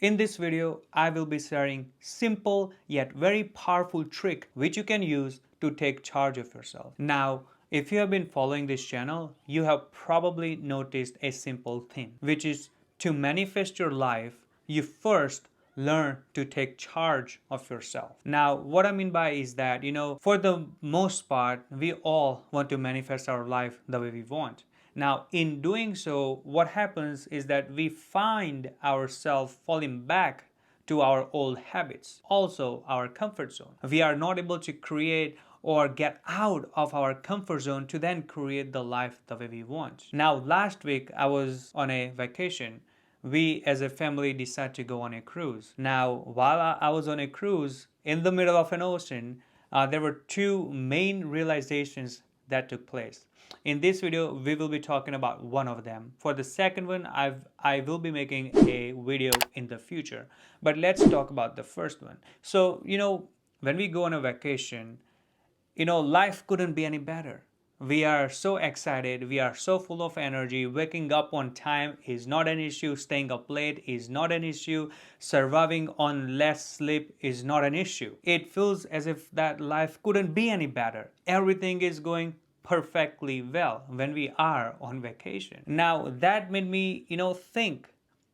In this video, I will be sharing simple yet very powerful trick which you can use to take charge of yourself. Now, if you have been following this channel, you have probably noticed a simple thing, which is to manifest your life, you first learn to take charge of yourself. Now, what I mean by is that, for the most part, we all want to manifest our life the way we want. Now, in doing so, what happens is that we find ourselves falling back to our old habits, also our comfort zone. We are not able to create or get out of our comfort zone to then create the life the way we want. Now, last week I was on a vacation. We as a family decided to go on a cruise. Now, while I was on a cruise in the middle of an ocean, there were two main realizations that took place. In this video, we will be talking about one of them. For the second one, I will be making a video in the future. But let's talk about the first one. So, when we go on a vacation, life couldn't be any better. We are so excited, we are so full of energy. Waking up on time is not an issue, staying up late is not an issue, surviving on less sleep is not an issue. It feels as if that life couldn't be any better. Everything is going perfectly well when we are on vacation. Now that made me, think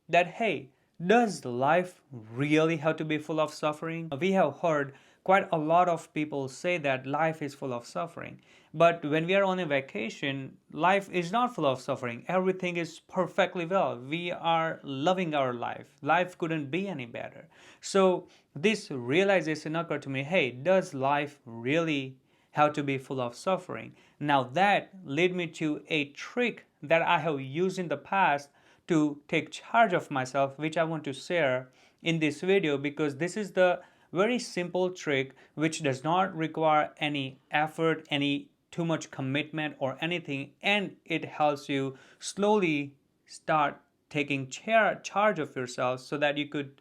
that, hey, does life really have to be full of suffering? We have heard quite a lot of people say that life is full of suffering. But when we are on a vacation, life is not full of suffering. Everything is perfectly well. We are loving our life. Life couldn't be any better. So this realization occurred to me, hey, does life really have to be full of suffering? Now that led me to a trick that I have used in the past to take charge of myself, which I want to share in this video, because this is the very simple trick which does not require any effort, any too much commitment or anything, and it helps you slowly start taking charge of yourself so that you could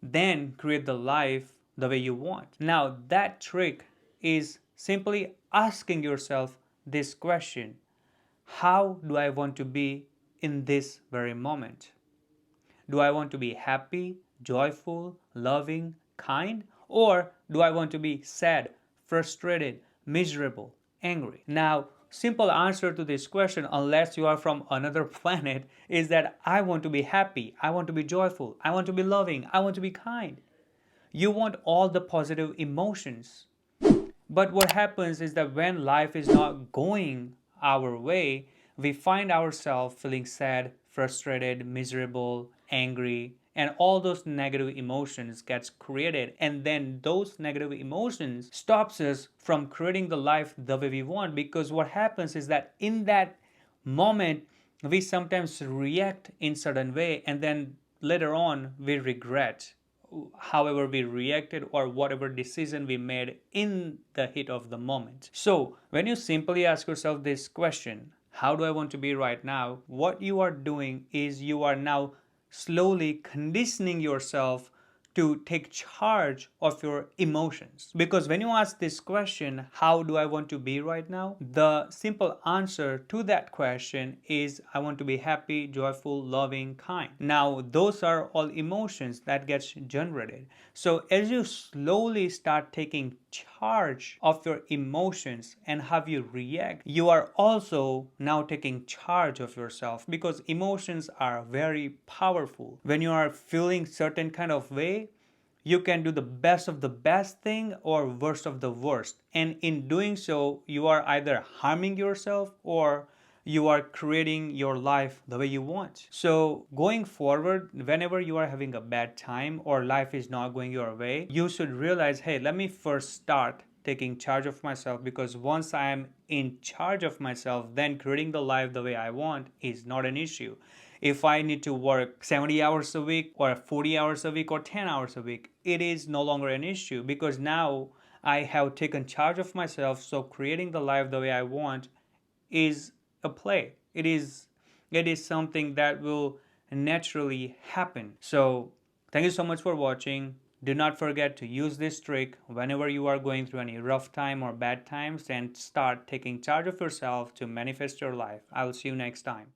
then create the life the way you want. Now that trick is simply asking yourself this question: how do I want to be in this very moment? Do I want to be happy, joyful, loving, kind? Or do I want to be sad, frustrated, miserable, angry? Now, simple answer to this question, unless you are from another planet, is that I want to be happy, I want to be joyful, I want to be loving, I want to be kind. You want all the positive emotions. But what happens is that when life is not going our way, we find ourselves feeling sad, frustrated, miserable, angry, and all those negative emotions gets created, and then those negative emotions stops us from creating the life the way we want. Because what happens is that in that moment we sometimes react in certain way, and then later on we regret however we reacted or whatever decision we made in the heat of the moment. So when you simply ask yourself this question, how do I want to be right now? What you are doing is you are now slowly conditioning yourself to take charge of your emotions. Because when you ask this question, how do I want to be right now? The simple answer to that question is I want to be happy, joyful, loving, kind. Now, those are all emotions that gets generated. So as you slowly start taking charge of your emotions and how you react, you are also now taking charge of yourself, because emotions are very powerful. When you are feeling certain kind of way, you can do the best of the best thing or worst of the worst. And in doing so, you are either harming yourself or you are creating your life the way you want. So going forward, whenever you are having a bad time or life is not going your way, you should realize, hey, let me first start taking charge of myself, because once I am in charge of myself, then creating the life the way I want is not an issue. If I need to work 70 hours a week or 40 hours a week or 10 hours a week, it is no longer an issue, because now I have taken charge of myself. So creating the life the way I want is a play. It is something that will naturally happen. So thank you so much for watching. Do not forget to use this trick whenever you are going through any rough time or bad times, and start taking charge of yourself to manifest your life. I will see you next time.